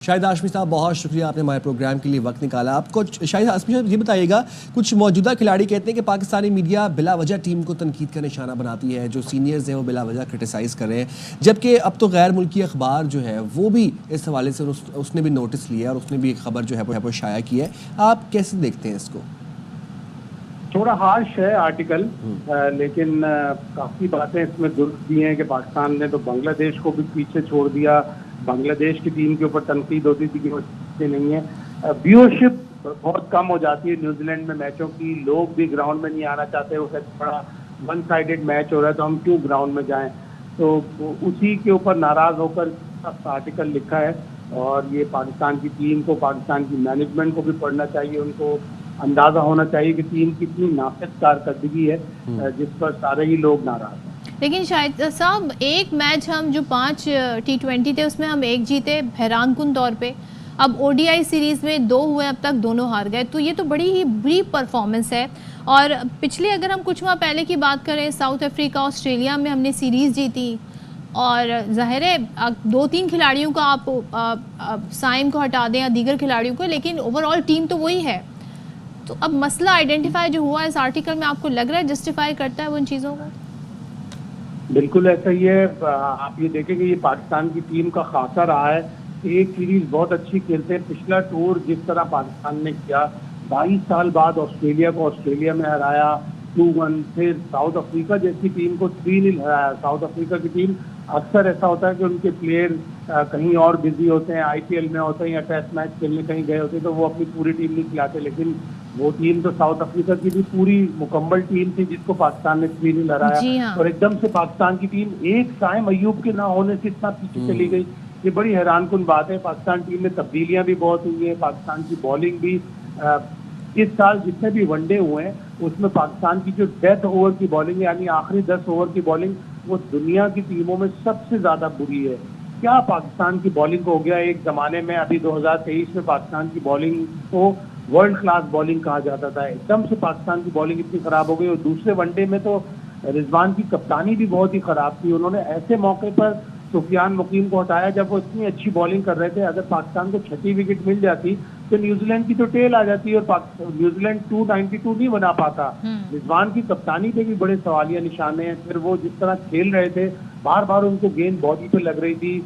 शाहिद हाशमी साहब, बहुत शुक्रिया, आपने हमारे प्रोग्राम के लिए वक्त निकाला। आपको शाहिद हाशमी साहब ये बताइएगा, कुछ मौजूदा खिलाड़ी कहते हैं कि पाकिस्तानी मीडिया बिला वजह टीम को तनकीद का निशाना बनाती है, जो सीनियर्स हैं वो बिला वजह क्रिटिसाइज़ कर रहे हैं, जबकि अब तो गैर मुल्की अखबार जो है वो भी इस हवाले से उसने भी नोटिस लिया और उसने भी एक खबर जो है वो शाया की है। आप कैसे देखते हैं इसको? थोड़ा हार्श है आर्टिकल, लेकिन काफ़ी बातें इसमें दुरुस्त भी हैं कि पाकिस्तान ने तो बांग्लादेश को भी पीछे छोड़ दिया। बांग्लादेश की टीम के ऊपर तनकीद होती थी कि वो नहीं है। व्यूअरशिप बहुत कम हो जाती है न्यूजीलैंड में मैचों की, लोग भी ग्राउंड में नहीं आना चाहते। वो बड़ा वन साइडेड मैच हो रहा है तो हम क्यों ग्राउंड में जाएं, तो उसी के ऊपर नाराज़ होकर आर्टिकल लिखा है। और ये पाकिस्तान की टीम को, पाकिस्तान की मैनेजमेंट को भी पढ़ना चाहिए, उनको अंदाजा होना चाहिए कि टीम कितनी नाक़िस कारकर्दगी है जिस पर सारे ही लोग नाराज हैं। लेकिन शाहिद साहब, एक मैच हम जो 5 T20 थे उसमें हम एक जीते हैरानकुन तौर पे। अब ODI सीरीज़ में 2 हुए, अब तक दोनों हार गए, तो ये तो बड़ी ही बुरी परफॉर्मेंस है। और पिछले अगर हम कुछ माह पहले की बात करें, साउथ अफ्रीका ऑस्ट्रेलिया में हमने सीरीज़ जीती और ज़ाहिर है 2-3 खिलाड़ियों का आप साइम को हटा दें या दीगर खिलाड़ियों को, लेकिन ओवरऑल टीम तो वही है। तो अब मसला आइडेंटिफाई जो हुआ इस आर्टिकल में, आपको लग रहा है जस्टिफाई करता है वो उन चीज़ों को? बिल्कुल ऐसा ही है। आप ये देखेंगे ये पाकिस्तान की टीम का खासा रहा है। एक सीरीज बहुत अच्छी खेलते हैं, पिछला टूर जिस तरह पाकिस्तान ने किया, 22 साल बाद ऑस्ट्रेलिया को ऑस्ट्रेलिया में हराया 2-1, फिर साउथ अफ्रीका जैसी टीम को 3-0 हराया। साउथ अफ्रीका की टीम, अक्सर ऐसा होता है कि उनके प्लेयर कहीं और बिजी होते हैं, IPL में होते हैं या टेस्ट मैच खेलने कहीं गए होते हैं, तो वो अपनी पूरी टीम नहीं खिलाते। लेकिन वो टीम तो साउथ अफ्रीका की भी पूरी मुकम्मल टीम थी जिसको पाकिस्तान ने 3-0 हराया। और एकदम से पाकिस्तान की टीम एक साइम अय्यूब के ना होने से इतना पीछे चली गई, ये बड़ी हैरानकुन बात है। पाकिस्तान टीम में तब्दीलियां भी बहुत हुई हैं, पाकिस्तान की बॉलिंग भी इस साल जितने भी वनडे हुए हैं उसमें पाकिस्तान की जो डेथ ओवर की बॉलिंग यानी आखिरी 10 ओवर की बॉलिंग, वो दुनिया की टीमों में सबसे ज्यादा बुरी है। क्या पाकिस्तान की बॉलिंग हो गया। एक जमाने में अभी 2023 में पाकिस्तान की बॉलिंग को वर्ल्ड क्लास बॉलिंग कहा जाता था, एकदम से पाकिस्तान की बॉलिंग इतनी खराब हो गई। और दूसरे वनडे में तो रिजवान की कप्तानी भी बहुत ही खराब थी। उन्होंने ऐसे मौके पर सुफियान मुकीम को हटाया जब वो इतनी अच्छी बॉलिंग कर रहे थे। अगर पाकिस्तान को 6ठी विकेट मिल जाती तो न्यूजीलैंड की तो टेल आ जाती और न्यूजीलैंड 292 नहीं बना पाता। रिजवान की कप्तानी पे भी बड़े सवालिया निशाने हैं। फिर वो जिस तरह खेल रहे थे, बार बार उनको गेंद बॉडी पे लग रही थी,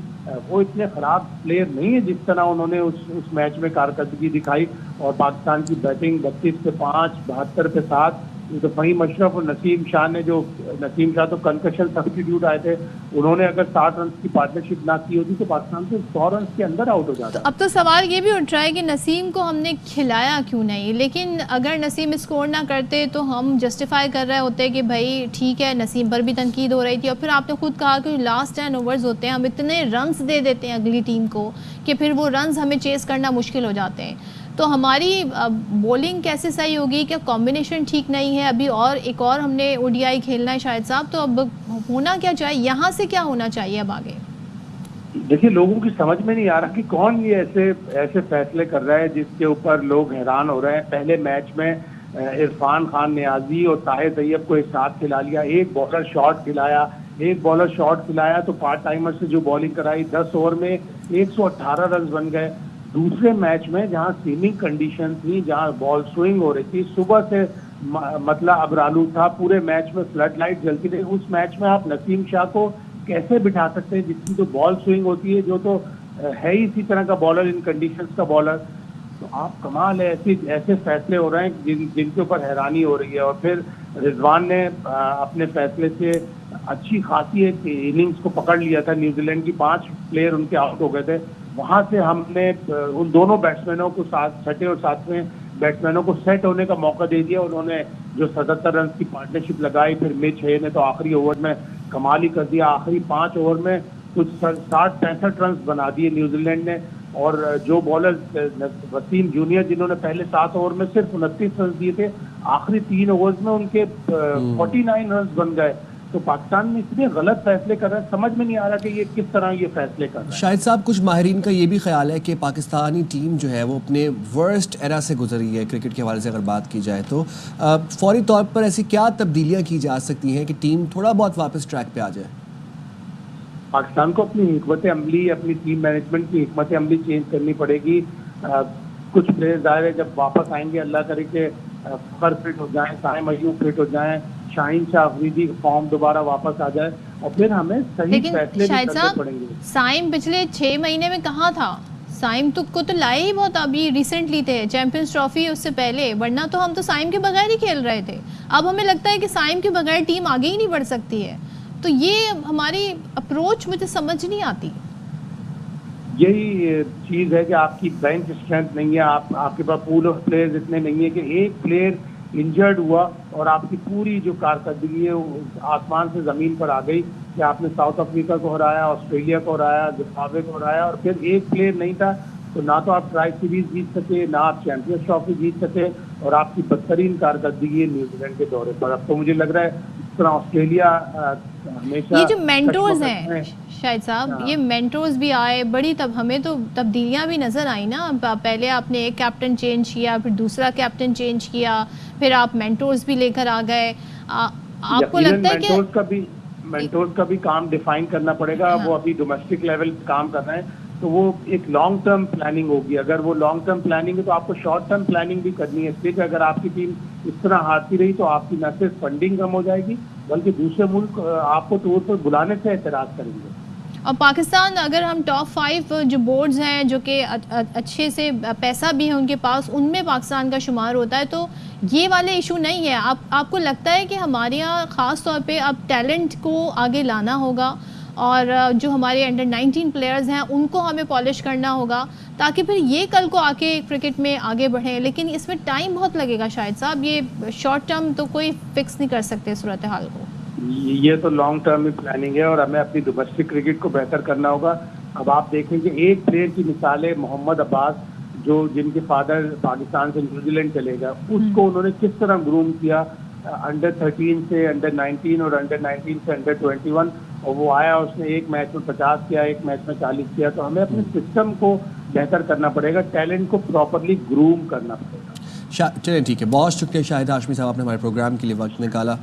वो इतने खराब प्लेयर नहीं है जिस तरह उन्होंने उस मैच में कारकर्दगी दिखाई। और पाकिस्तान की बैटिंग 32 पे 5, 72 पे 7, तो फहीम अशरफ और नसीम शाह ने, जो नसीम शाह तो कंकशन सब्स्टिट्यूट आए थे, उन्होंने अगर 60 रन की पार्टनरशिप ना की होती तो पाकिस्तान से 100 रन के अंदर आउट हो जाता। अब तो सवाल ये भी उठ रहा है कि नसीम को हमने खिलाया क्यों नहीं। लेकिन अगर नसीम स्कोर ना करते तो हम जस्टिफाई कर रहे होते कि भाई ठीक है, नसीम पर भी तनकीद हो रही थी। और फिर आपने खुद कहा कि लास्ट 10 ओवर्स होते हैं, हम इतने रन्स दे देते हैं अगली टीम को कि फिर वो रन्स हमें चेस करना मुश्किल हो जाते हैं। तो हमारी बॉलिंग कैसे सही होगी? क्या कॉम्बिनेशन ठीक नहीं है अभी? और एक और हमने ODI खेलना है शाहिद साहब, तो अब होना क्या चाहिए, यहाँ से क्या होना चाहिए अब आगे? देखिए, लोगों की समझ में नहीं आ रहा कि कौन ये ऐसे फैसले कर रहा है जिसके ऊपर लोग हैरान हो रहे हैं। पहले मैच में इरफान खान नियाजी और ताहिर तैयब को एक साथ खिला लिया, एक बॉलर शॉट खिलाया तो पार्ट टाइमर से जो बॉलिंग कराई, 10 ओवर में 118 रन बन गए। दूसरे मैच में जहां सीमिंग कंडीशन थी, जहां बॉल स्विंग हो रही थी, सुबह से मतलब अबरालू था, पूरे मैच में फ्लड लाइट जलती रही, उस मैच में आप नसीम शाह को कैसे बिठा सकते हैं जिसकी तो बॉल स्विंग होती है, जो तो है ही इसी तरह का बॉलर, इन कंडीशंस का बॉलर। तो आप कमाल है, ऐसे फैसले हो रहे हैं जिनके ऊपर हैरानी हो रही है। और फिर रिजवान ने अपने फैसले से अच्छी खासी एक इनिंग्स को पकड़ लिया था। न्यूजीलैंड की 5 प्लेयर उनके आउट हो गए थे, वहां से हमने उन दोनों बैट्समैनों को 6ठे और 7वें बैट्समैनों को सेट होने का मौका दे दिया। उन्होंने जो 77 रन की पार्टनरशिप लगाई, फिर मिच हे ने तो आखिरी ओवर में कमाल ही कर दिया। आखिरी 5 ओवर में कुछ 60-65 रन बना दिए न्यूजीलैंड ने। और जो बॉलर वसीम जूनियर, जिन्होंने पहले 7 ओवर में सिर्फ 29 रन दिए थे, आखिरी 3 ओवर्स में उनके 49 रन बन गए। तो पाकिस्तान में इतने गलत फैसले कर रहा है, समझ में नहीं आ रहा कि ये किस तरह ये फैसले कर रहा है। शाहिद साहब, कुछ माहिरीन का ये भी ख्याल है कि पाकिस्तानी टीम जो है वो अपने वर्स्ट एरा से गुजरी है क्रिकेट के हवाले से अगर बात की जाए तो फौरी तौर पर ऐसी क्या तब्दीलियां की जा सकती हैं कि टीम थोड़ा बहुत वापस ट्रैक पे आ जाए? पाकिस्तान को अपनी हिकमत अमली, अपनी टीम मैनेजमेंट की हिकमत अमली चेंज करनी पड़ेगी। कुछ प्लेयर्स ज़ाहिर है जब वापस आएंगे, अल्लाह करे कि फखर फिट हो जाएं, साइम अय्यूब फिट हो जाएं, शाहीन शाह अफरीदी फॉर्म दोबारा वापस आ जाए, और फिर हमें सही लेकिन फैसले भी शाहिद करने साहब, पड़ेंगे। साइम पिछले 6 महीने में कहाँ था? साइम को तो लाए ही बहुत अभी रिसेंटली थे, चैंपियंस ट्रॉफी उससे पहले, वरना तो हम तो साइम के बगैर ही खेल रहे थे। अब हमें लगता है कि साइम के बगैर टीम आगे ही नहीं बढ़ सकती है। तो ये हमारी अप्रोच मुझे समझ नहीं आती। यही चीज़ है कि आपकी बेंच स्ट्रेंथ नहीं है, आपके पास पूल ऑफ प्लेयर्स इतने नहीं है कि एक प्लेयर इंजर्ड हुआ और आपकी पूरी जो कारकर्दगी है वो आसमान से ज़मीन पर आ गई कि आपने साउथ अफ्रीका को हराया, ऑस्ट्रेलिया को हराया, जिम्बाब्वे को हराया, और फिर एक प्लेयर नहीं था तो ना तो आप ट्राई सीरीज जीत सके, ना आप चैंपियंस ट्रॉफी जीत सके, और आपकी बदतरीन कारकर्दगी है न्यूजीलैंड के दौरे पर। अब तो मुझे लग रहा है जिस तरह ऑस्ट्रेलिया हमेशा ये जो मेंटोर्स कश्मकश हैं में- शाहिद साहब, हाँ। ये मेंटोर्स भी आए, बड़ी तब हमें तो तब्दीलियां भी नजर आई ना। पहले आपने एक कैप्टन चेंज किया, फिर दूसरा कैप्टन चेंज किया, फिर आप मेंटोर्स भी लेकर आ गए। आपको यकीनन लगता है कि मेंटोर्स का भी काम डिफाइन करना पड़ेगा। हाँ। वो अभी डोमेस्टिक लेवल पे काम कर रहे हैं, तो वो एक लॉन्ग टर्म प्लानिंग होगी। अगर वो लॉन्ग टर्म प्लानिंग है तो आपको शॉर्ट टर्म प्लानिंग भी करनी है, इसलिए कि अगर आपकी टीम इस तरह हारती रही तो आपकी न सिर्फ फंडिंग कम हो जाएगी बल्कि दूसरे मुल्क आपको टूर पर बुलाने से एतराज करेंगे। और पाकिस्तान, अगर हम टॉप 5 जो बोर्ड्स हैं जो कि अच्छे से पैसा भी है उनके पास, उनमें पाकिस्तान का शुमार होता है, तो ये वाले इशू नहीं है। आपको लगता है कि हमारे यहाँ ख़ास तौर पे अब टैलेंट को आगे लाना होगा और जो हमारे अंडर 19 प्लेयर्स हैं उनको हमें पॉलिश करना होगा ताकि फिर ये कल को आके क्रिकेट में आगे बढ़ें। लेकिन इसमें टाइम बहुत लगेगा शाहिद साहब, ये शॉर्ट टर्म तो कोई फिक्स नहीं कर सकते सूरत हाल को। ये तो लॉन्ग टर्म में प्लानिंग है और हमें अपनी डोमेस्टिक क्रिकेट को बेहतर करना होगा। अब आप देखें कि एक प्लेयर की मिसाल है मोहम्मद अब्बास, जो जिनके फादर पाकिस्तान से न्यूजीलैंड चले गए, उसको उन्होंने किस तरह ग्रूम किया अंडर 13 से अंडर 19 और अंडर 19 से अंडर 21, और वो आया, उसने एक मैच में 50 किया, एक मैच में 40 किया। तो हमें अपने सिस्टम को बेहतर करना पड़ेगा, टैलेंट को प्रॉपरली ग्रूम करना पड़ेगा। चलें, ठीक है, बहुत शुक्रिया शाहिद हाशमी साहब, आपने हमारे प्रोग्राम के लिए वक्त निकाला।